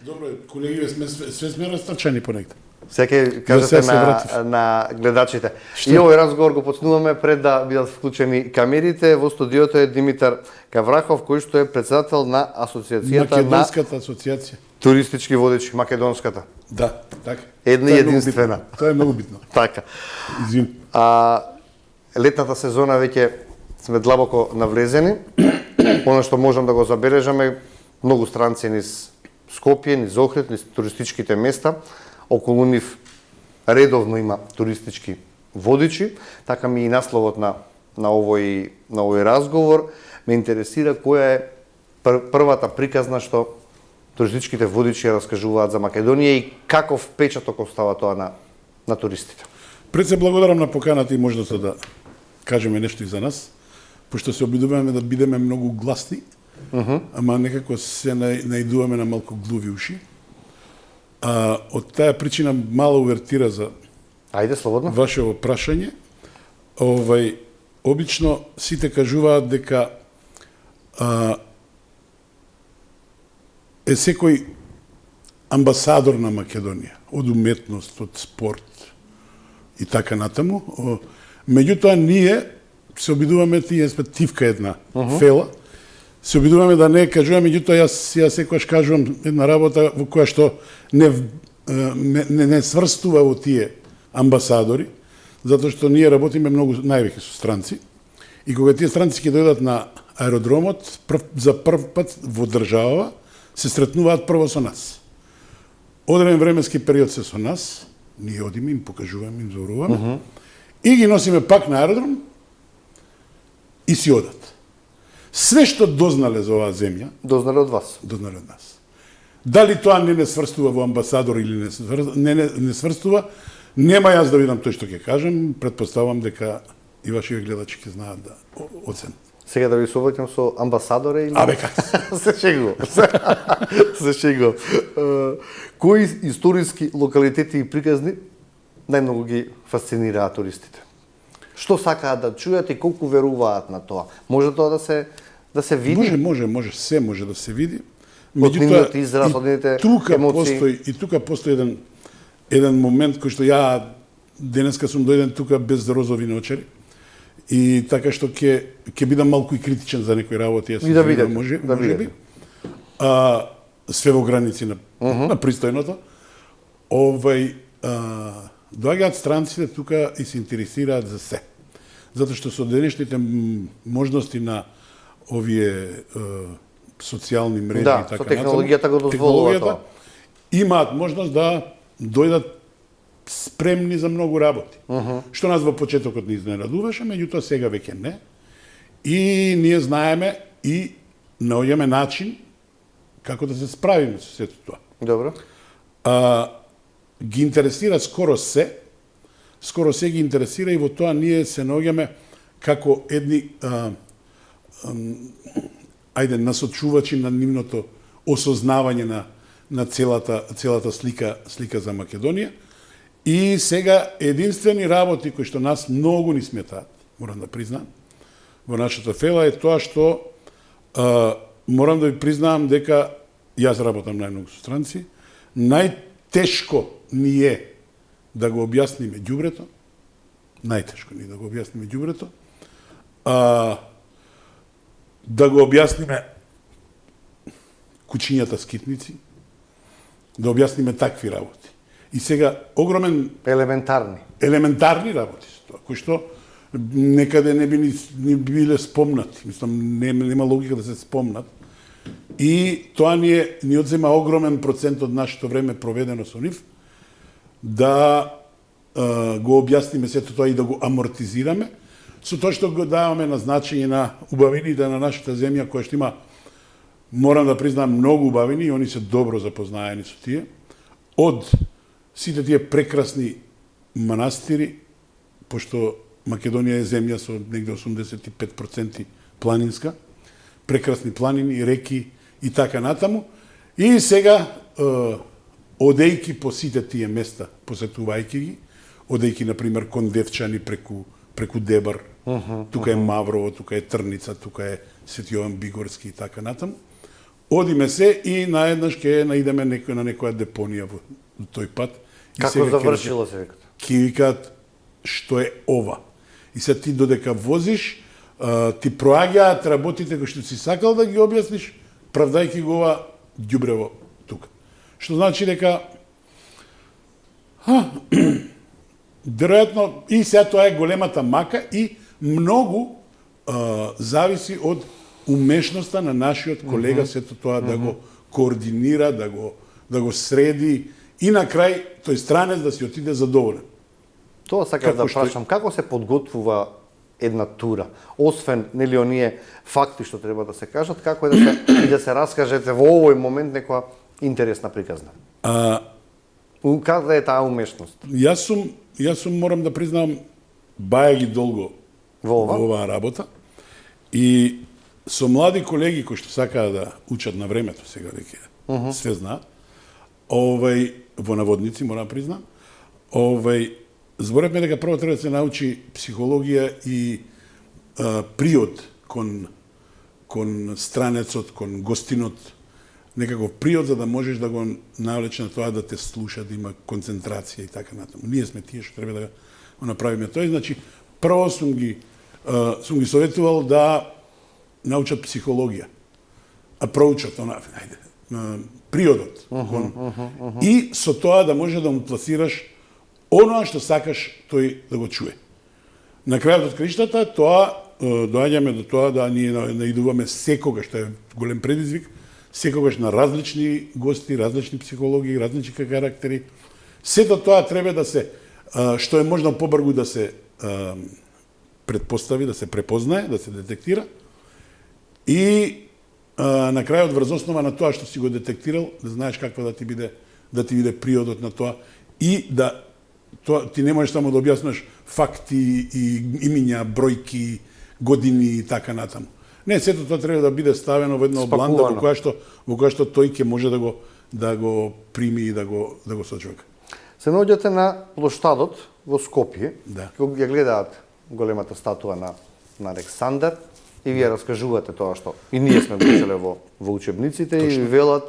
Добро, колеги, све сме растачани понекде. Секај кажете на гледачите. И овој разговор го почнуваме пред да бидат вклучени камерите. Во студиото е Димитар Каврахов, кој што е председател на асоциацијата Македонската асоциација. Туристички водичи, македонската. Да, така. Една и единствена. Тоа е многу битно. Така. Извин. Летната сезона веќе сме длабоко навлезени. Оно што можам да го забележаме, многу странци низ Скопје, низ Охрид, низ туристичките места. Околу нив редовно има туристички водичи, така ми и насловот на овој разговор ме интересира која е првата приказна што туристичките водичи раскажуваат за Македонија и каков печаток остава тоа на туристите. Пред се благодарам на поканата и можноста да кажеме нешто и за нас, пошто се обидуваме да бидеме многу гласни, ама некако се наидуваме на малку глуви уши. Од таа причина мала увертира за слободно. Ваше прашање. Обично сите кажуваат дека е секој амбасадор на Македонија, од уметност, од спорт и така натаму. Меѓутоа ние се обидуваме, тие тивка една фела, се обидуваме да не кажуваме, меѓутоа јас секогаш кажувам една работа во која што не сврстува во тие амбасадори, затоа што ние работиме многу највеќе со странци. И кога тие странци ќе дојдат на аеродромот, за прв пат во држава се сретнуваат прво со нас. Одреден временски период се со нас, ние одиме, им покажуваме, им зборуваме, и ги носиме пак на аеродром и си одат. Све што дознале за оваа земја, дознале од вас. Дознале од нас. Дали тоа не сврстува во амбасадор или не сврстува, нема јас да видам тој што ќе кажам, предпоставам дека и вашите гледачи ќе знаат да оценат. Сега да ви советам со амбасадоре или... Как? Се шегувам. Се шегувам. Кои историски локалитети и приказни најмногу ги фасцинираат туристите? Што сакаат да чујат и колку веруваат на тоа? Може тоа да се види? Може, се може да се види. Меѓутоа, израз, и тука постои еден момент кој што ја денеска сум дојден тука без розови наочари и така што ќе бидам малку и критичен за некои работи. И да видам, може би. Све во граници на пристојното. Доаѓаат странците тука и се интересираат за се. Затоа што со денешните можности на овие социјални мрежи и така натаму, технологијата го дозволува тоа. Имаат можност да дојдат спремни за многу работи. Што нас во почетокот не изненадуваше, меѓутоа сега веќе не. И ние знаеме и наоѓаме начин како да се справиме со сето тоа. Добро. Ги интересира скоро се ги интересира и во тоа ние се наоѓаме како едни насочувачи на нивното осознавање на целата слика за Македонија. И сега единствени работи кои што нас многу ни сметаат, морам да признам, во нашата фела е тоа што морам да ви признаам дека јас работам најмногу со странци, најтешко ни е да го објасниме ѓубрето, да го објасниме кучињата скитници, да објасниме такви работи. И сега огромен елементарни работи со тоа, кои што некаде не би ни биле спомнати, мислам нема логика да се спомнат. И тоа ни одзема огромен процент од нашето време проведено со нив, да го објасниме сето тоа и да го амортизираме, со тоа што го даваме на значење на убавините на нашата земја, која што има, морам да признам, многу убавини и они се добро запознаени со тие, од сите тие прекрасни манастири, пошто Македонија е земја со негде 85% планинска, прекрасни планини, реки и така натаму. И сега, одејки по сите тие места, посетувајќи ги, одејки, например, кон Девчани преку Дебар, тука е Маврово, тука е Трница, тука е Свети Јован Бигорски и така натаму, одиме се и наеднаш ќе наидеме на некоја депонија во тој пат. Како завршило се викате? Ќе викаат што е ова. И се ти додека возиш, ти проаѓаат работите кои што си сакал да ги објасниш, правдајќи го ова ѓубрево тука. Што значи дека веројатно и сега тоа е големата мака и многу зависи од умешноста на нашиот колега сето тоа да го координира, да го среди и на крај тој странец да си отиде задоволен. Тоа сакам да прашам, како се подготвува една тура? Освен нели оние факти што треба да се кажат, како е да се раскажете во овој момент некоја интересна приказна? Каде е таа умешност? Јас сум морам да признам бајаги долго во оваа работа и со млади колеги кои што сакаат да учат на времето, сега веќе све знаат, во наводници морам да признам, зборевме дека прво треба да се научи психологија и приод кон странецот, кон гостинот, некаков приод за да можеш да го навлече на тоа да те слуша, да има концентрација и така натаму. Ние сме тие што треба да го направиме тоа. Значи, прво сум ги советувал да научат психологија, а проучат приодот. И со тоа да може да му пласираш оноа што сакаш тој да го чуе. На крајот од краиштата, доаѓаме до тоа да ние наидуваме секогаш, што е голем предизвик, секогаш на различни гости, различни психологии, различни карактери. Сето тоа треба да се, што е можно побрзо да се предпостави, да се препознае, да се детектира. И на крајот врз основа на тоа што си го детектирал, да знаеш каква да ти биде приодот на тоа и да ти не можеш само да објасниш факти и имиња, бројки, години и така натаму. Не, сето тоа треба да биде ставено во една обланда во која што тој ќе може да го прими и да го сочувка. Се наоѓате на плоштадот во Скопје, кога ја гледаат големата статуа на Александар и вие раскажувате тоа што и ние сме го учеле во учебниците и велат,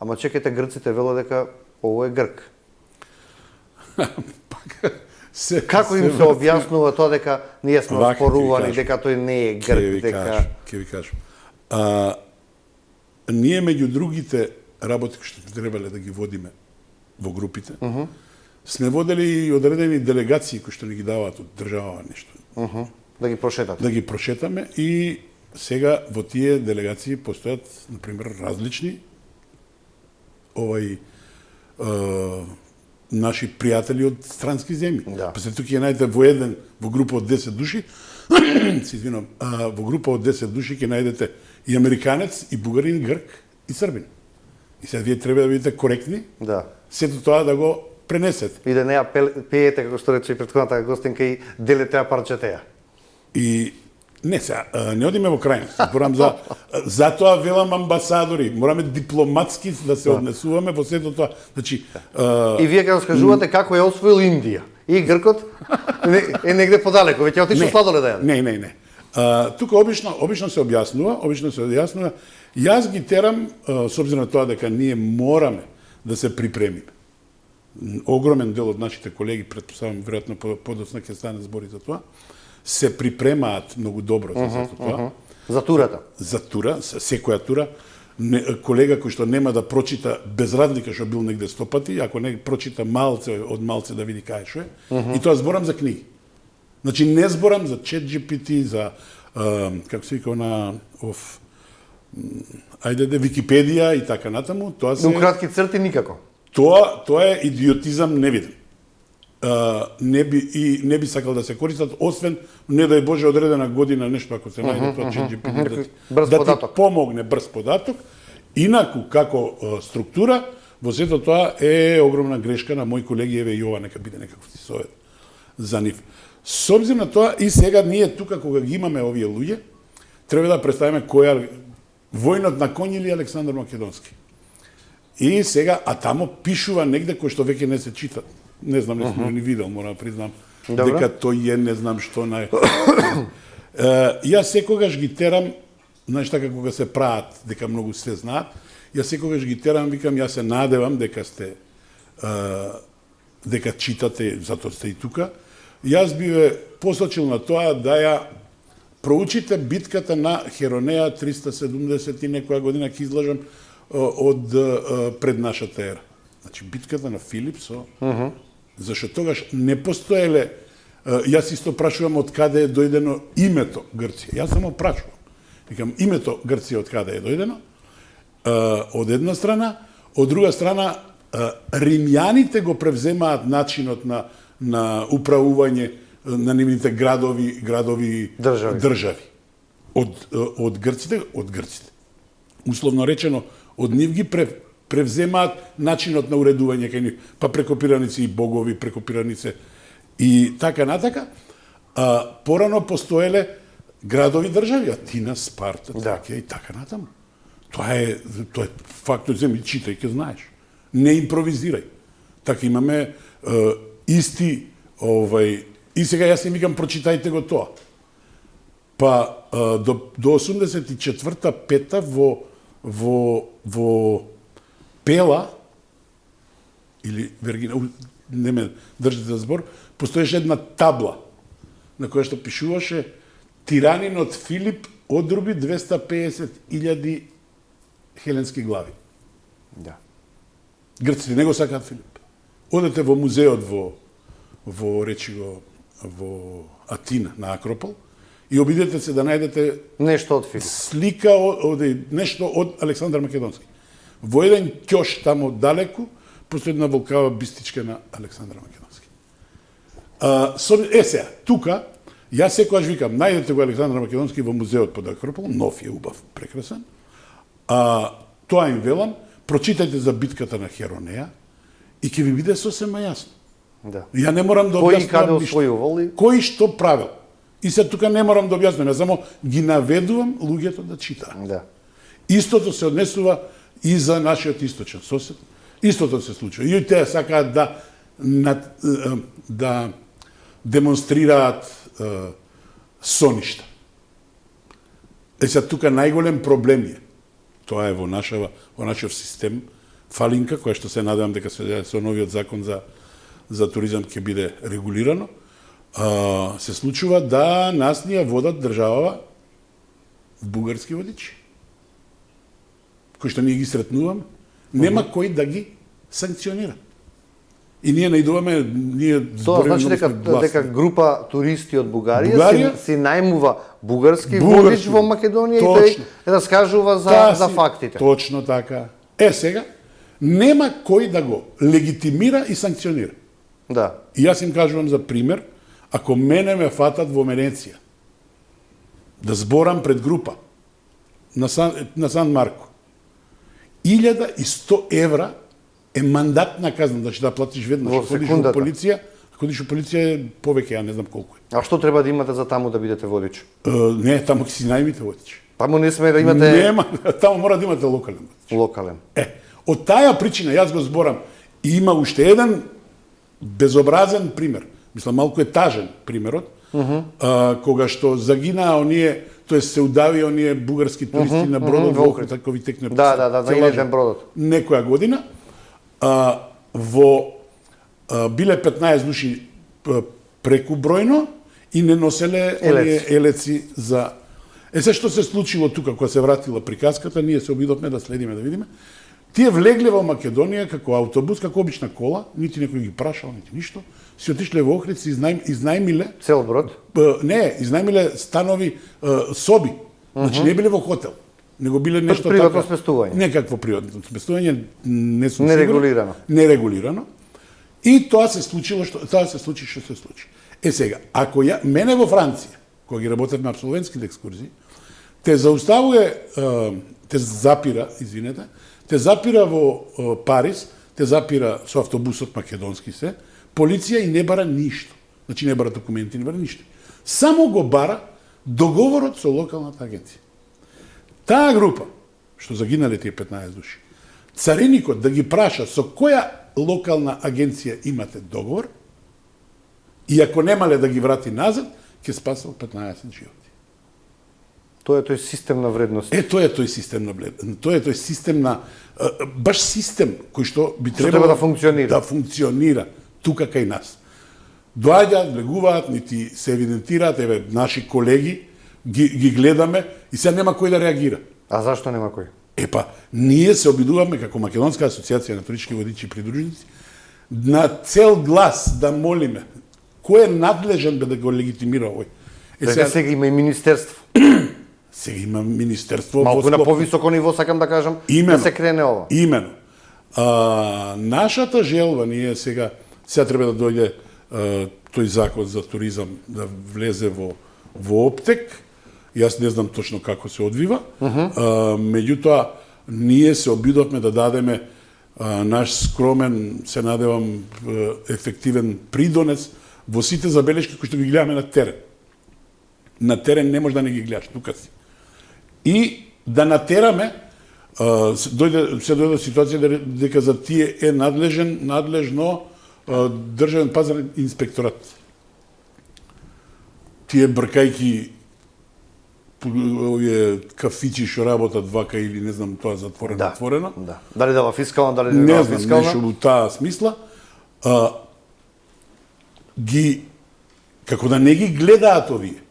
ама чекайте, грците велат дека ово е грк. Како им се објаснува тоа дека ние сме спорувани, дека тој не е грк, дека... Ке ви кажам. Ние меѓу другите работи што требале да ги водиме во групите, сме водели и одредени делегации кои што ни ги даваат од држава нешто. Да ги прошетате. Да ги прошетаме и сега во тие делегации постојат, например, различни наши пријатели од странски земји. Па се тука ќе најдете во група од 10 души, во група од 10 души ќе најдете и американец, и бугарин, и грк, и србин. И сега вие треба да бидете коректни, сето тоа да го пренесете. И да не ја пеете, како што рече и претходната гостинка, и делете ја парчетеја. И не сега, не одиме во крајност. Затоа велам амбасадори, мораме дипломатски да се однесуваме во сето тоа. Значи, и вие ќе скажувате како ја освоил Индија. И гркот е негде подалеку, веќе отишол сладоледа. Не. Тука обично се објаснува, Јас ги терам, со обзир на тоа дека ние мораме да се припремиме. Огромен дел од нашите колеги, претпоставам, веројатно подоцна ќе стане збори за тоа, се припремаат многу добро за сето тоа. За турата? За тура, секоја тура. Колега кој што нема да прочита без разлика што бил негде 100 пати, ако не прочита малце да види кај што е, и тоа зборам за книги. Значи не зборам за ChatGPT, за како се вика Википедија и така натаму, тоа се... Но кратки црти никако. Тоа е идиотизам невиден. Не би сакал да се користат, освен, не дај Боже, одредена година нешто, ако се најде тоа ChatGPT, да ти помогне брз податок. Инаку, како структура, во сето тоа е огромна грешка на мои колеги, еве и ова нека биде некаков ти совет за нив. Со обзир на тоа, и сега ние тука, кога ги имаме овие луѓе, треба да представиме која војнот на коњ или Александар Македонски. И сега, а тамо пишува негде кој што веќе не се чита. Не знам, не сум ни видел, морам да признам, дека тој е, не знам што Јас секогаш ги терам знаеш така кога се прават дека многу се знаат, јас секогаш ги терам, викам, јас се надевам дека сте дека читате, затоа сте и тука. Јас би ве посочил на тоа да ја проучите битката на Херонеја 370 и некоја година, ќе излажам од пред нашата ера. Значи битката на Филип со зашто тогаш не постоеле. Јас исто прашувам од каде е дојдено името Грција. Јас само прашувам. Викам, името Грција од каде е дојдено? Од една страна, од друга страна римјаните го превземаат начинот на управување на нивните градови држави. Од грците. Условно речено, од нив ги превземаат начинот на уредување кај нив, па преку пираници и богови, преку пираници и така натака. Порано постоеле градови држави, Атина, Спарта, и така натаму. Тоа е факт, земи, читај, ке знаеш. Не импровизирај. Така имаме исти, и сега јас им викам, прочитајте го тоа. Па до 84-та, 5-та во Пела, или Вергина, не ме држите за збор, постоеше една табла на која што пишуваше тиранинот Филип одруби 250.000 хеленски глави. Да. Грците не го сакаат Филип. Одете во музеот во Атина на Акропол и обидете се да најдете нешто од Филип. Слика нешто од Александар Македонски. Во еден ќош тамо далеку постои една волкава бистичка на Александар Македонски. Сега, тука јас секогаш викам, најдете го Александар Македонски во музеот под Акропол, нов е, убав, прекрасен. Тоа им велам, прочитајте за битката на Херонеја и ќе ви биде сосема јасно. Да. Ја не морам да објаснувам ништо. Кој што правил. И се тука не морам да објаснувам, ја само ги наведувам луѓето да читаат. Да. Истото се однесува и за нашиот источен сосед. Истото се случува. И тие сакаат да демонстрираат соништа. Се тука најголем проблем е. Тоа е во нашиот систем фалинка, која што се надевам дека со новиот закон за туризам ќе биде регулирано. Се случува да нас ни ја водат државава бугарски водичи, кои што ние ги сретнуваме, нема кој да ги санкционира. И ние најдуваме, тоа значи дека група туристи од Бугарија си најмува бугарски водич во Македонија и тој раскажува за фактите. Точно така. Сега, нема кој да го легитимира и санкционира. Да. И јас им кажувам за пример, ако мене ме фатат во Венеција, да зборам пред група на Сан Марко, 1100 евра е мандатна казна, значи да платиш веднаш. Во секундата. Ако одиш во полиција е повеќе, ја не знам колку е. А што треба да имате за таму да бидете водич? Не, таму ќе си најмите водич. Таму не сме да имате... Нема, таму мора да имате локален водич. Локален. Од таја причина јас го зборам и има уште еден безобразен пример. Мислам, малку е тажен примерот, кога што загинаа оние, тоест се удави оние бугарски туристи на бродот во Охрид, како ви текне. Да, загинаа бродот. Некоја година, биле 15 души преку бројно и не носеле оние елеци за... Се што се случило тука, кога се вратила приказката, ние се обидовме да следиме, да видиме. Тие влегле во Македонија како автобус, како обична кола, нити некој ги прашал, нити ништо. Си отишле во Охрид, си изнајмиле... Цел брод? Не, изнајмиле станови, соби. Значи не биле во хотел, него биле нешто така... Приватно сместување? Некакво приватно сместување, не сум сигурен. Нерегулирано? Нерегулирано. И тоа се случи што се случи. Сега, ако мене во Франција, кога ги работевме абсолвентските екскурзии, те запира во Париз, те запира со автобусот македонски се, полиција и не бара ништо. Значи не бара документи, не бара ништо. Само го бара договорот со локалната агенција. Таа група, што загинале тие 15 души, цариникот да ги праша со која локална агенција имате договор и ако немале да ги врати назад, ќе спасал 15 животи. Тоа е тој систем на вредности. Тоа е тој систем на вредности. Тоа е тој систем на баш систем кој што би требало да функционира тука кај нас. Доаѓаат, влегуваат, нити се евидентираат, еве наши колеги ги гледаме и сега нема кој да реагира. А зашто нема кој? Ние се обидуваме како Македонска асоциација на туристички водичи и придружници на цел глас да молиме кој е надлежен да го легитимира овој. Сега има и министерство. Сега има министерство. Малку на повисоко ниво, сакам да кажам, да се крене ова. Имено. Нашата желба, ние сега треба да дојде тој закон за туризам да влезе во оптек. Јас не знам точно како се одвива. Меѓутоа, ние се обидовме да дадеме наш скромен, се надевам, ефективен придонес во сите забелешки кои што ги гледаме на терен. На терен не може да не ги гледаш, тука си. И да натераме, се дојде ситуација дека за тие е надлежно државен пазарен инспекторат. Тие бркајки овие кафичи што работат вака или не знам тоа затворено. Да. Дали дава фискална, дали не дава фискална? Не знам, нешто во таа смисла. Како да не ги гледаат овие.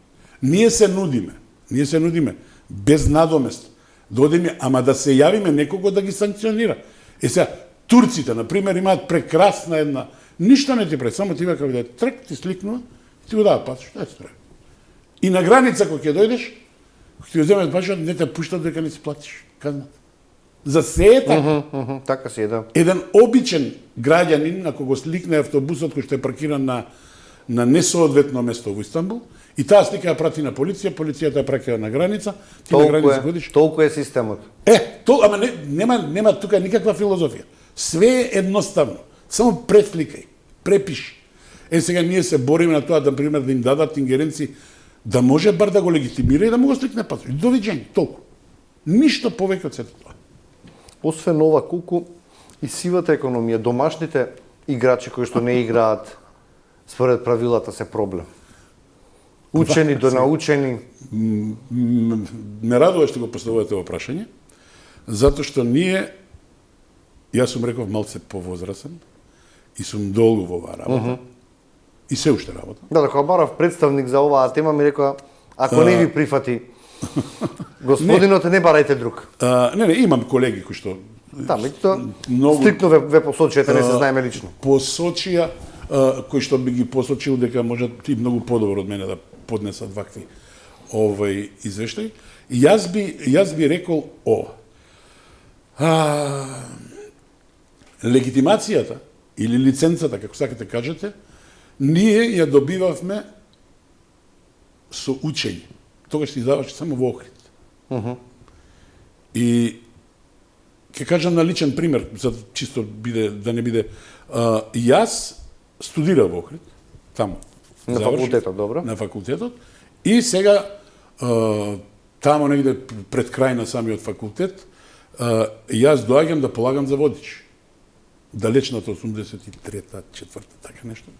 Ние се нудиме без надомест. Да одиме, ама да се јавиме некого да ги санкционира. Сега, турците, например, имаат прекрасна една, ништо не ти прави, само ти вака виде, трк, ти сликнува, ти го дава пас, што е се прави? И на граница, кога ќе дојдеш, кога ти го земат пашот, не те пуштат дека не си платиш казната. За се е така. Така си е, да. Еден обичен граѓанин, ако го сликне автобусот кој што е паркиран на несоодветно место во Истанбул, и таа слика ја прати на полицијата ја праќа на граница, ти на граница годиш. Толку е системот. Ама нема тука никаква филозофија. Све е едноставно. Само пресликај, препиши. Сега ние се бориме на тоа, да пример, да им дадат ингеренци, да може бар да го легитимира и да му го сликне пасот. Довиѓење, толку. Ништо повеќе од сето тоа. Освен ова, колку и сивата економија, домашните играчи кои што не играат според правилата се проблем. Учени до научени. Ме радува што го поставувате во прашање, затоа што ние, јас сум реков малце повозрасен и сум долго во оваа работа. И се уште работа. Да, кога барав представник за оваа тема ми рекоа, ако не ви прифати господинот, не барајте друг. Не, имам колеги кои што стриктно ве посочијате, не се знаеме лично. Посочија кој што би ги посочил дека можат и многу подобро од мене да поднесат вакви извештаи. Јас би рекол ова. Легитимацијата или лиценцата, како сакате кажете, ние ја добивавме со учење. Тогаш се издаваше само во Охрид. И ќе кажам на личен пример, за чисто да не биде. Јас студирав во Охрид, таму. На факултетот, добро. На факултетот. И сега, таму негде пред крај на самиот факултет, јас доаѓам да полагам за водич. Далечната 83-та, 4-та, така нешто.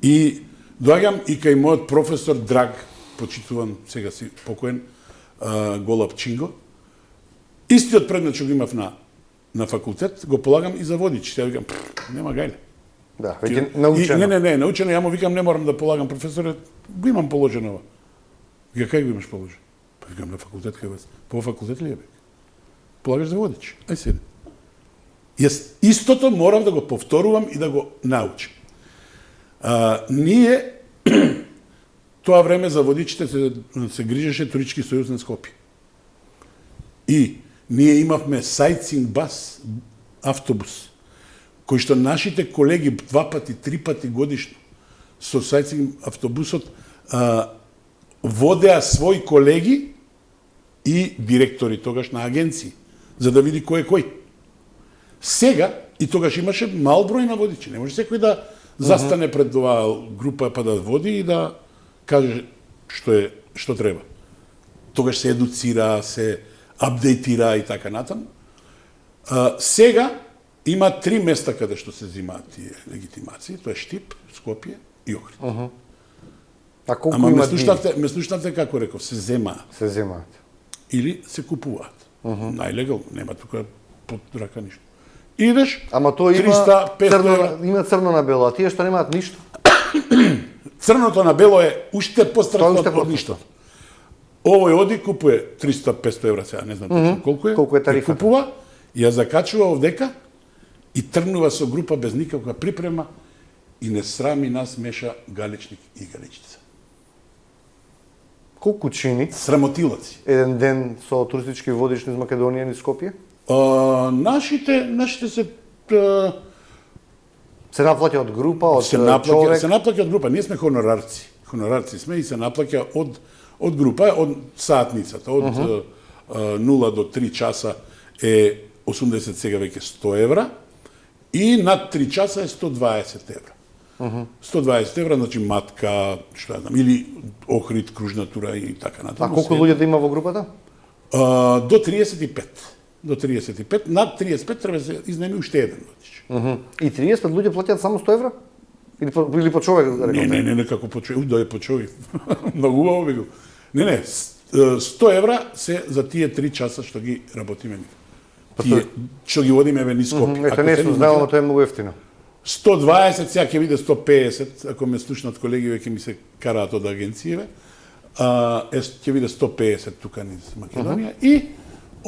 И доаѓам и кај мојот професор драг, почитуван, сега си покоен, Голаб Чинго. Истиот предмет што го имав на факултет, го полагам и за водич. Сега викам, нема гајле. Да, веќе научено. Не, научено, ја му викам, не морам да полагам, професоре, го имам положено ова. Вика, кај го имаш положено? Па викам, на факултет кај вас. По факултет ли е, бе? Полагаш за водич. Ај седи. Јас истото морам да го повторувам и да го научам. Ние, тоа време за водичите се грижеше Туристички сојуз на Скопје. И ние имавме сайтсинг бас, автобус, кој што нашите колеги 2 пати, 3 пати годишно со сайтсинг автобусот водеа своји колеги и директори тогаш на агенции, за да види кој е кој. Сега, и тогаш имаше мал број на водичи, не може секој да застане пред оваа група па да води и да каже што треба. Тогаш се едуцира, се апдейтира и така натаму. Сега има 3 места каде што се взимаат тие легитимации, тоа е Штип, Скопје и Охрид. А колку Ама имат ме слушнавте како реков, се земаат. Се земаат. Или се купуваат. Најлегално, нема тука под рака ништо. Идеш, Ама тоа има 300, 500 има црно на бело, а тие што немаат ништо. Црното на бело е уште пострано од ништо. Овој оди купува 300-500 евра сега, не знам точно колку е тарифата. Купува, ја закачува овдека и тргнува со група без никаква припрема и не срами нас меша галичник и галичица. Колку чини Срамотилаци. еден ден со туристички водиш низ Македонија, низ Скопје? Нашите се Се наплаќа од група, од се наплаќа од група. Ние сме хонорарци. Хонорарци сме и се наплаќа од група, од саатницата, од 0 до 3 часа е 80, сега веќе 100 евра и над 3 часа е 120 евра. 120 евра, значи матка, што ја знам, или охрид, кружна тура и така натаму. А колку луѓе да има во групата? До 35. До 35. Над 35 треба да се изнеми уште еден водич. И 30 луѓе плаќаат само 100 евра? Или по човек? Не, како по човек. Да е по човек. Многу убаво би го. Не, 100 евра се за тие 3 часа што ги работиме. Тие што ги водиме низ Скопје. Ето не сум знал, но тоа е многу ефтино. 120, сега ќе биде 150, ако ме слушнат колеги, веќе ми се караат од агенцијеве. Ќе биде 150 тука низ Македонија и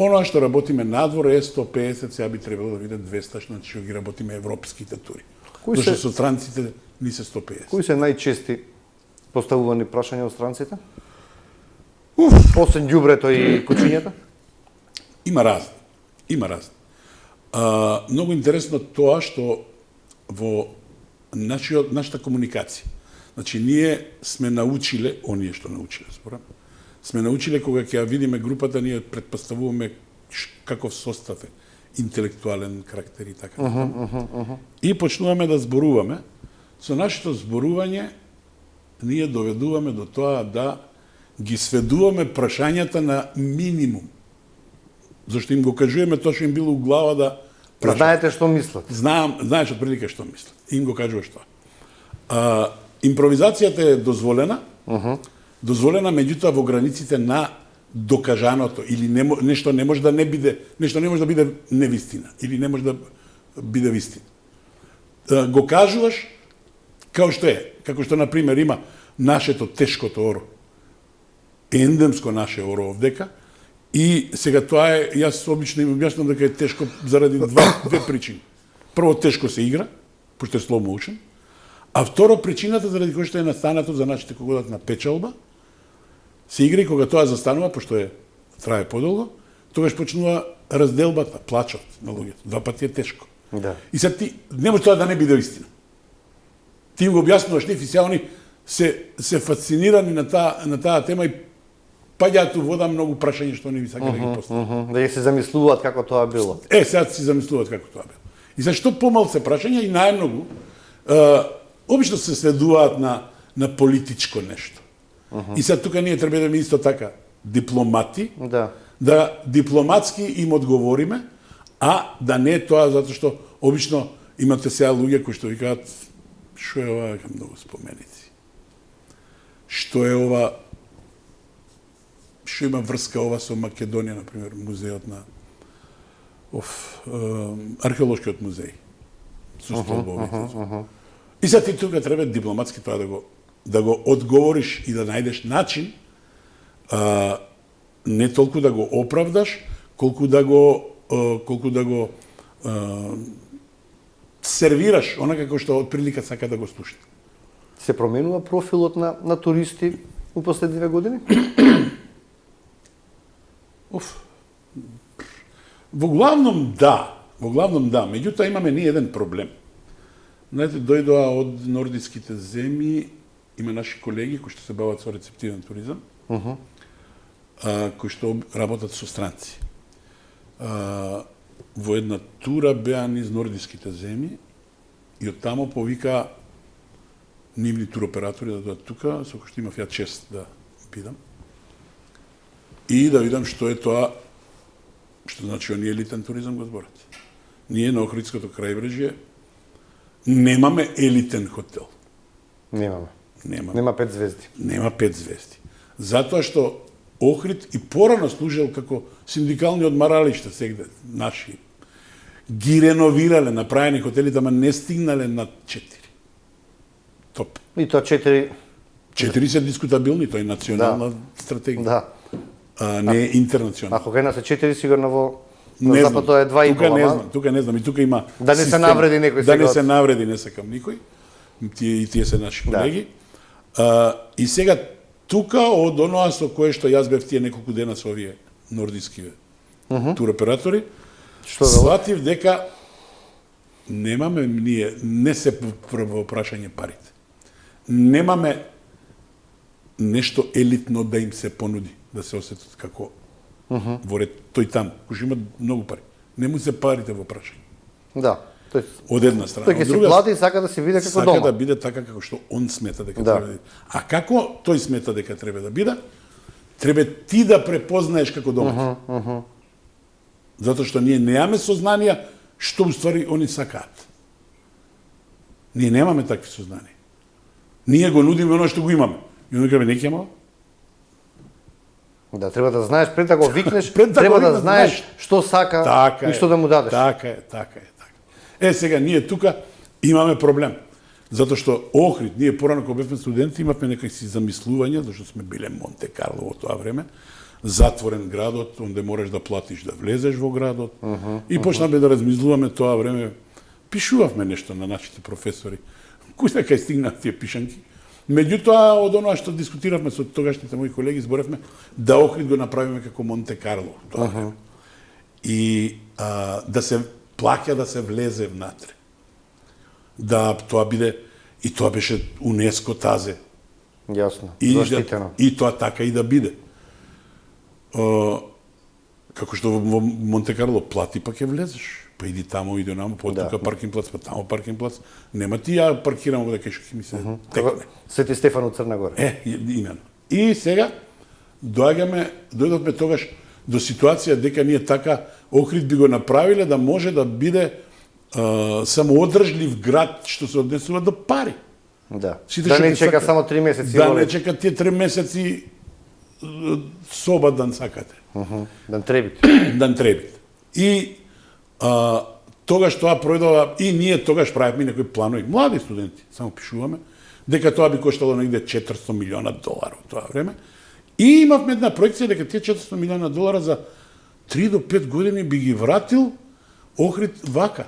оноа што работиме надвор е 150, сега би требало да биде 200, значи што ги работиме европските тури. Зашто со странците ни се 150. Кои се најчести поставувани прашања од странците? Освен ѓубрето и кучињата? Има разни. Многу интересно тоа што во нашата комуникација. Значи, ние сме научиле, оние што научиле, зборам, сме научиле кога ќе ја видиме групата, ние предпоставуваме каков состав е, интелектуален карактер и така. И почнуваме да зборуваме. Со нашето зборување, ние доведуваме до тоа да ги сведуваме прашањата на минимум. Зашто им го кажуваме тоа што им било у глава да прашаат. Знаете што мислат? Знаеш отприлика што мислат. Им го кажуваш тоа. Импровизацијата е дозволена, дозволена меѓутоа во границите на докажаното или нешто не може да не биде, нешто не може да биде невистина или не може да биде вистина. Го кажуваш како што е, како што на пример има нашето тешкото оро. Ендемско наше оро овдека и сега тоа е, јас обично им објаснам дека е тешко заради две причини. Прво, тешко се игра, пошто е slow motion, а второ, причината заради која што е настанато за нашите кога одат на печалба, се игра и кога тоа застанува, пошто трае подолго, тогаш почнува разделбата, плачот на луѓето. Два пати е тешко. Да. И сега ти не може тоа да не биде истина. Ти им го објаснуваш нив и сега они се фасцинирани на таа тема и паѓаат у вода многу прашања што не ви сака да ги постават. Да се замислуваат како тоа било. Сега си замислуваат како тоа било. И зашто помалце прашања и најмногу обично се сведуваат на политичко нешто. И сега тука ние треба да бидеме исто така дипломати, да дипломатски им одговориме, а да не е тоа затоа што обично имате сега луѓе кои што викаат што е ова, многу споменици. Што е ова, што има врска ова со Македонија, например, музеот на археолошкиот музеј. Со столбовите. И сега ти тука треба дипломатски тоа да го одговориш и да најдеш начин не толку да го оправдаш, колку да го сервираш онака како што од прилика сака да го слуша. Се променува профилот на туристи у последниве години? Во главном да, меѓутоа имаме ние еден проблем. Знаете, дојдоа од нордиските земји, има наши колеги кои што се бават со рецептивен туризам, кои што работат со странци. Во една тура беа низ нордиските земји и оттамо повика нивни туроператори да дојдат тука, со кои што имав ја чест да бидам. И да видам што е тоа, што значи оние елитен туризам го зборат. Ние на Охридското крајбрежје немаме елитен хотел. Немаме. Нема 5 звезди. Нема 5 звезди. Затоа што Охрид и порано служел како синдикални одмаралишта сегде, наши. Ги реновирале, направени хотелите, ама не стигнале на 4. Топ. И тоа 4... 4 се дискутабилни, тоа е национална стратегија. Да. Не е интернационална. Ако кај нас е 4, сигурно на запад тоа е 2,5. Тука не знам, и тука има да не се навреди некој сега. Да не се навреди, не сакам никој. Тие се наши колеги. И сега тука од оноа со кое што јас бев тие неколку дена со овие нордиски туроператори, сватив дека немаме ние, не се прво прашање парите. Немаме нешто елитно да им се понуди, да се осетат како во ред тој таму, кој има многу пари. Не му се парите во прашање. Да. Од една страна. Тој ќе се плати и сака да се биде како дома. Сака да биде така како што он смета дека треба да биде. А како тој смета дека треба да биде, треба ти да препознаеш како дома. Затоа што ние немаме сознанија што уствари они сакаат. Ние немаме такви сознанија. Ние го нудиме оно што го имаме. И он кажа, не ќе имаме. Да, треба да знаеш пред да го викнеш, треба да знаеш што сака и што да му дадеш. Така е. Сега ние тука имаме проблем. Затоа што Охрид, ние порано кога бевме студенти, имавме некакви замислувања, зашто сме биле Монте Карло во тоа време, затворен градот, онде можеш да платиш да влезеш во градот. И почнавме да размислуваме тоа време. Пишувавме нешто на нашите професори. Кој дека стигнаа тие пишанки. Меѓутоа, од оноа што дискутиравме со тогашните мои колеги, зборевме да Охрид го направиме како Монте Карло. И да се плаќа да се влезе внатре. Да тоа биде, и тоа беше УНЕСКО тазе. Јасно, заштитено. И тоа така и да биде. Како што во Монте Карло плати па ќе влезеш. Па иди таму, иди онамо, тука паркинг плац, па таму паркинг плац. Нема ти ја паркирам овде кај што ќе ми се текне. Свети Стефан од Црна Гора. Имено. И сега дојдовме тогаш до ситуација дека ние така Охрид би го направиле да може да биде самоодржлив град што се однесува до пари. Да. Да не чека само 3 месеци. Да не чека тие 3 месеци соба дан сакате. Дан требит. Дан требит. И тогаш тоа пројдова и ние тогаш правевме некои планови, млади студенти, само пишуваме, дека тоа би коштало негде $400 милиона во тоа време. И имавме една проекција дека тие $400 милиона за 3 до 5 години би ги вратил Охрид вака.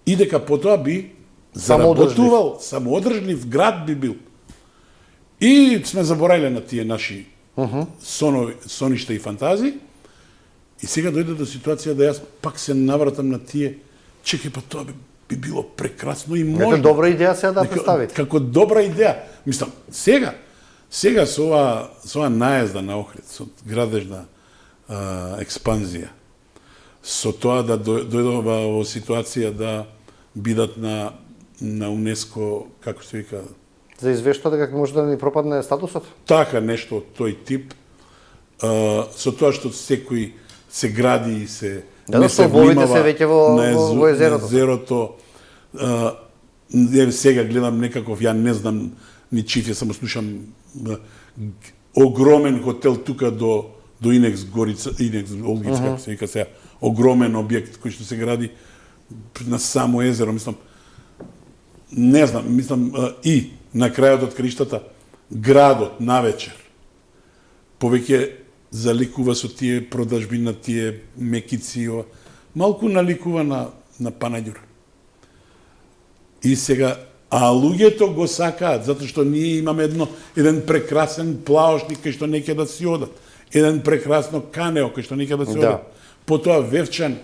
И дека потоа би заработувал, самоодржлив град би бил. И сме заборавиле на тие наши соништа и фантазии. И сега дојде до ситуација да јас пак се навратам на тие, чекај, па тоа би било прекрасно и можно. Ето добра идеја сега да представите. Како добра идеја. Мислам, сега со ова наезда на Охрид, со градежна експанзија, со тоа да дојдова во ситуација да бидат на УНЕСКО, како се вика, за извештува дека може да ни пропадне статусот? Така, нешто од тој тип. Со тоа што секој се гради и се не се внимава се веќе во езерото. Сега гледам некаков, ја не знам ни чиф, само слушам огромен хотел тука до Инекс Горица, Инекс Олгица, како се вика сега, огромен објект кој што се гради на само езеро, мислам, не знам, мислам, и на крајот од краиштата, градот навечер повеќе заликува со тие продажби на тие мекици, малку наликува на Панаѓур. И сега, луѓето го сакаат, затоа што ние имаме еден прекрасен плаошник кај што неќе да си одат, еден прекрасно канео кај што неќе да си одат. Потоа Вевчан.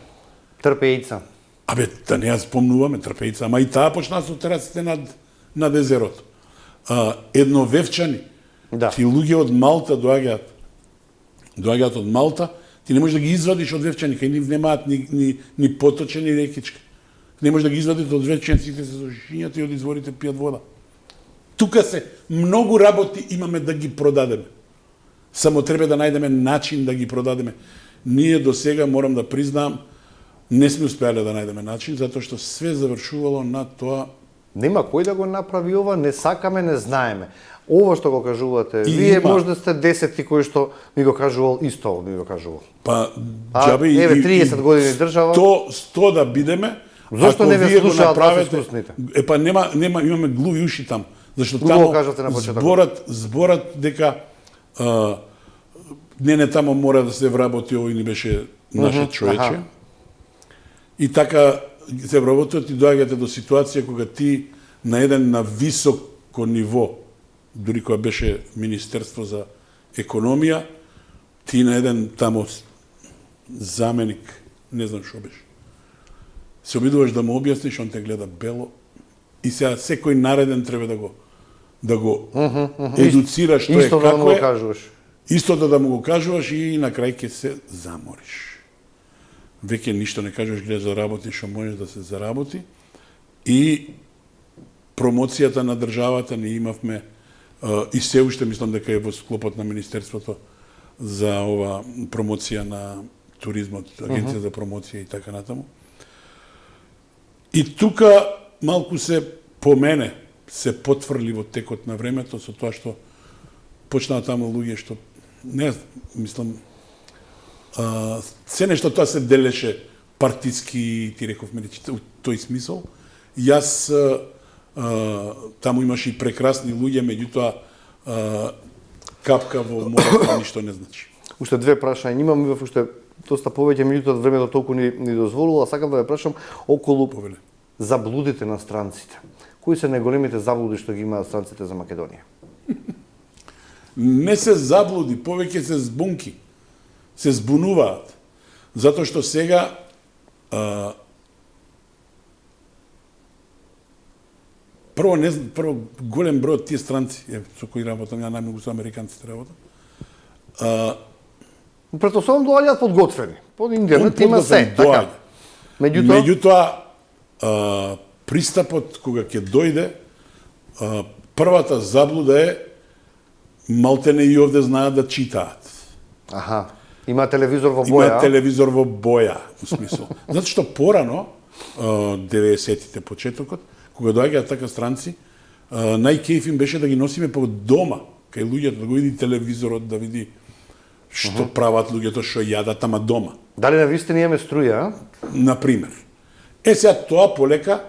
Трпеица. Да не ја спомнуваме Трпеица, ама и таа почна со терасите над езерото. Едно Вевчани. Ти луѓе од Малта доаѓаат од Малта, ти не можеш да ги извадиш од Вевчани, кај нив немаат ни поточе, ни рекичка. Не можеш да ги извадите од Вевчанците се зашињат и од изворите пијат вода. Тука се многу работи имаме да ги продадеме. Само треба да најдеме начин да ги продадеме. Ние до сега, морам да признаам, не сме успеале да најдеме начин, затоа што све завршувало на тоа, дека се прават некои големи, големи Нема кој да го направи ова, не сакаме, не знаеме. Ова што го кажувате, вие може да сте 10 кои што ми го кажувал, исто ми го кажувал. Па, џабе еве 30 години држава. 100 да бидеме. Зошто не ве слушаат вас искусните? Па имаме глуви уши там, зашто таму зборат дека не тамо мора да се вработи, овој не беше наше човече. И така се вработат и доаѓате до ситуација кога ти на еден на високо ниво, дури кога беше Министерство за економија, ти на еден тамо заменик, не знам што беше, се обидуваш да му објасниш, он те гледа бело и сега секој нареден треба да го едуцираш тоа исто како да му го кажуваш. Истото да му го кажуваш и на крај ќе се замориш. Веќе ништо не кажеш, гледа заработи што можеш да се заработи. И промоцијата на државата ние имавме и се уште мислам дека е во склопот на Министерството за ова промоција на туризмот, Агенција за промоција и така натаму. И тука малку се помене, се потврли во текот на времето со тоа што почнаа таму луѓе што не мислам се нешто тоа се делеше партиски, ти рековме у тој смисол. Јас таму имаше и прекрасни луѓе, меѓутоа капка во морето ништо не значи. Уште две прашања имам, уште доста повеќе, меѓутоа времето толку ни дозволува, сакам да ве прашам околу заблудите на странците. Кои се најголемите заблуди што ги имаат странците за Македонија? Не се заблуди, повеќе се збунки. Се збунуваат. Затоа што сега прво голем број од тие странци, со кои работам, ја најмногу со американците работам. Претпоставувам доаѓаат подготвени. Под интернет има се, така. Меѓутоа пристапот кога ќе дојде, првата заблуда е малтене и овде знаат да читаат. Има телевизор во боја. Има телевизор во боја, у смисол. Затоа што порано, 90-тите почетокот, кога доаѓаат така странци, најкејф им беше да ги носиме по дома, кај луѓето, да го види телевизорот, да види што прават луѓето, што јадат, ама дома. Дали на вистина имаме струја? Например. Сега тоа полека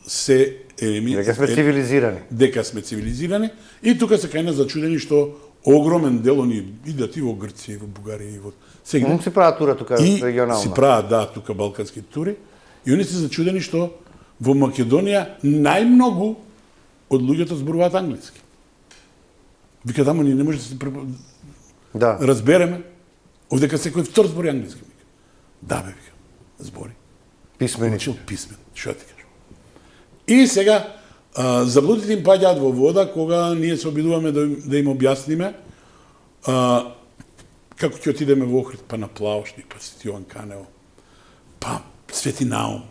се дека сме цивилизирани. Дека сме цивилизирани и тука се кај нас зачудени што огромен дел они идат и во Грција, и во Бугарија, и во сегде. Си прават тура тука регионално. Си прават, тука балкански тури. И они се зачудени што во Македонија најмногу од луѓето зборуваат англиски. Вика, тамо ние не може да се разбереме. Овдека секој втор збори англиски. Да, бе, вика, збори. Писмен. Писмен, што ти кажам. И сега, заблудите им паѓаат во вода кога ние се обидуваме да им објасниме како ќе отидеме во Охрид, па на Плаошник, па Свети Јован Канево, па Свети Наум,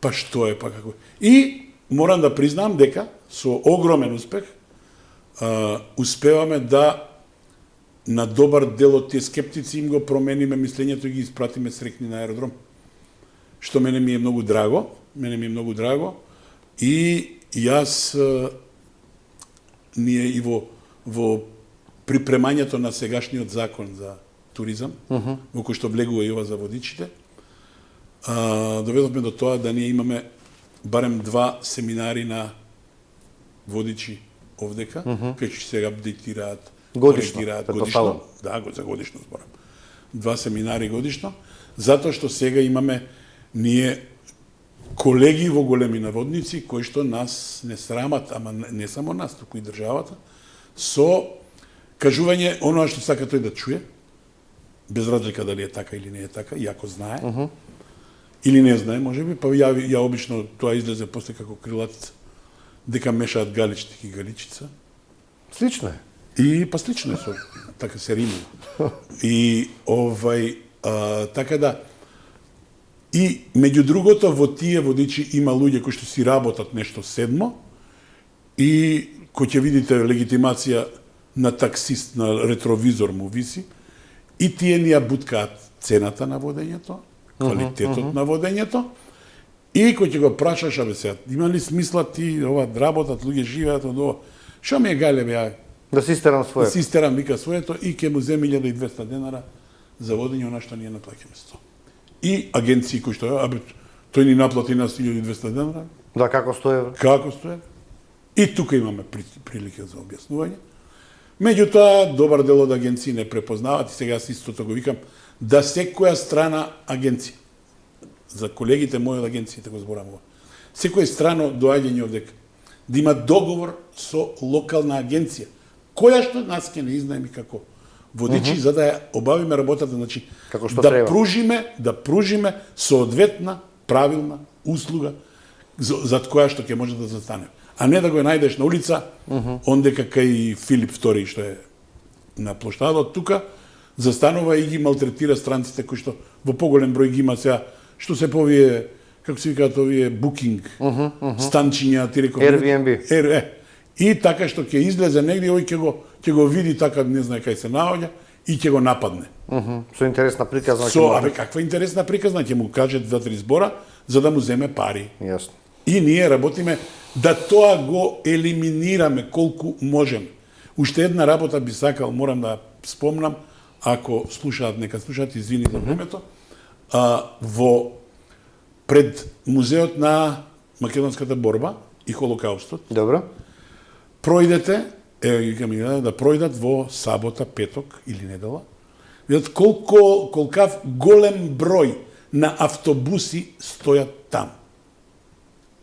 па што е, па како. И морам да признам дека со огромен успех успеваме да на добар дел од тие скептици им го промениме мислењето и ги испратиме срекни на аеродром. Што мене ми е многу драго, и јас ние и во припремањето на сегашниот закон за туризам, во кој што влегува и ова за водичите, доведовме до тоа да ние имаме барем 2 семинари на водичи овдека, кои ќе сега апдейтираат годишно. Да, за годишно зборам. 2 семинари годишно, затоа што сега имаме ние колеги во големи наводници кои што нас не срамат, ама не само нас, туку и државата, со кажување оноа што сака тој да чуе, без разлика дали е така или не е така, иако знае, или не знае, можеби, па ја обично тоа излезе после како крилатица, дека мешаат галичник и галичица. Слично е. И па слично е со така се римува. И така да. И меѓу другото во тие водичи има луѓе кои што си работат нешто седмо и кој ќе видите легитимација на таксист на ретровизор му виси и тие ни ја буткаат цената на водењето, квалитетот на водењето И кој ќе го прашаш, абе сега, има ли смисла ти ова работат, луѓе живеат од ова? Што ми е гале бе, да си стерам своето. Да си стерам, вика, своето и ќе му земе 1200 денара за водење она што ние наплаќаме 100. И агенции кои што, абе, тој ни наплати нас 1200 денара. Да, како 100 евра? Како 100 евра? И тука имаме прилика за објаснување. Меѓутоа, добар дел од агенции не препознават и сега истото го викам, да секоја страна агенција, за колегите мои од агенциите го зборам ова, секој страно доаѓање овдека, да има договор со локална агенција, која што нас ќе не изнаеми како водичи, за да ја обавиме работата, значи, како што да треба. пружиме соодветна, правилна услуга зад која што ќе може да застане. А не да го најдеш на улица, ондека кај Филип II, што е на площадот тука, застанува и ги малтретира странците кои што во поголем број ги има сега, што се повие, како се викаат овие букинг, станчиња, ти реков, Airbnb. И така што ќе излезе негде, ој ќе го види така, не знае кај се наоѓа и ќе го нападне. Со интересна приказна. Абе, каква интересна приказна, ќе му каже 2-3 збора за да му земе пари. Јасно. И ние работиме да тоа го елиминираме колку можеме. Уште една работа би сакал, морам да спомнам, ако слушаат, нека слушаат, извини за времето, во пред музеот на македонската борба и холокаустот. Добро. Пројдете, да пројдат во сабота, петок или недела, видат колкав голем број на автобуси стојат таму.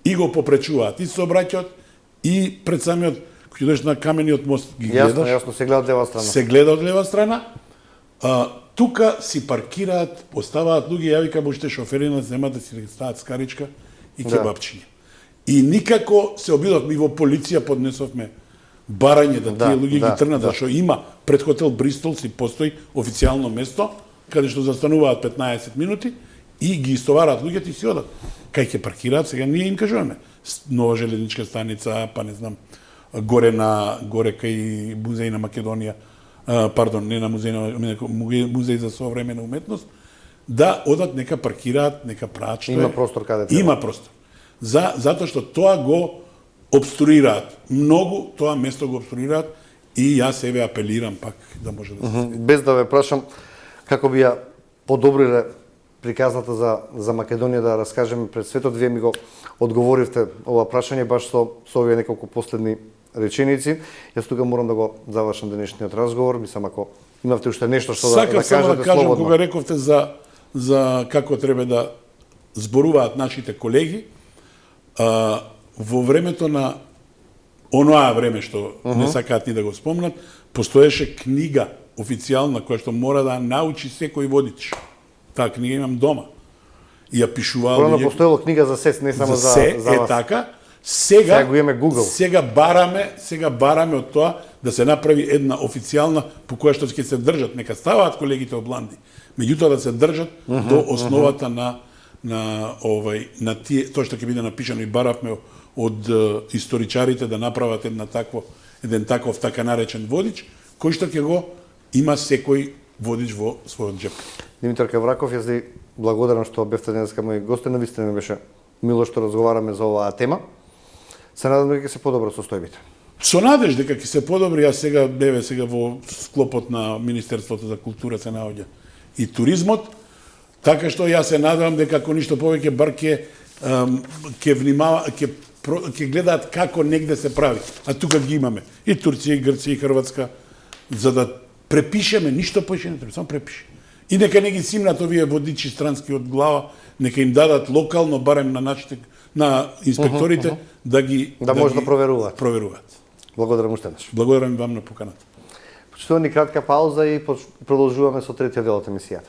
И го попречуваат и сообраќајот и пред самиот кој дојдеш на камениот мост ги гледаш. Јасно, се гледа од лева страна. Се гледа од лева страна. Тука си паркираат, поставаат луѓе, ја викам уште шоферина земат да си стават скаричка и кебапчиња. И никако се обидовме и во полиција поднесовме барање да тие луѓе ги трнат, зашто има пред хотел Бристол си постои официјално место каде што застануваат 15 минути и ги истовараат луѓето и си одат. Кај ќе паркираат, сега ние им кажуваме. Нова железничка станица, па не знам, горе кај музеј на Македонија, не на музеј за современа уметност, да одат, нека паркираат, нека прават што има простор каде треба. Има простор. Затоа што тоа го обструираат. Многу тоа место го обструираат и јас себе апелирам пак да може да се без да ве прашам како би ја подобриле приказната за Македонија да раскажеме пред светот, вие ми го одговоривте ова прашање баш со овие неколку последни реченици. Јас тука морам да го завршам денешниот разговор, мислам ако имавте уште нешто што да кажете само да кажам слободно. Кога рековте за како треба да зборуваат нашите колеги, во времето на оноа време што не сакаат ни да го спомнат, постоеше книга официјална која што мора да научи секој водич. Таа книга имам дома. И ја пишуваа луѓе. Постоело книга за се, не само за вас. Така. Сега го имаме Google. Сега бараме од тоа да се направи една официјална по која што ќе се држат, нека ставаат колегите обланди. Меѓутоа да се држат до основата на тие тоа што ќе биде напишано и баравме од историчарите да направат еден таков така наречен водич, кој што ќе го има секој водич во својот џеп. Димитар Кавраков, јас ви благодарам што бевте денеска мој гостин, навистина ми беше мило што разговараме за оваа тема. Се надам дека ќе се подобрат состојбите. Со надеж дека ќе се подобри, јас сега во склопот на Министерството за култура се наоѓа и туризмот, така што јас се надевам дека ако ништо повеќе бар ќе внимава, ќе гледаат како негде се прави. А тука ги имаме и Турција, и Грција, и Хрватска, за да препишеме, ништо повеќе не треба, само препиши. И нека не ги симнат овие водичи странски од глава, нека им дадат локално, барем на инспекторите, да може да проверуваат. Благодарам уште еднаш. Благодарам вам на поканата. Почитувани, кратка пауза и продолжуваме со третиот дел од емисијата.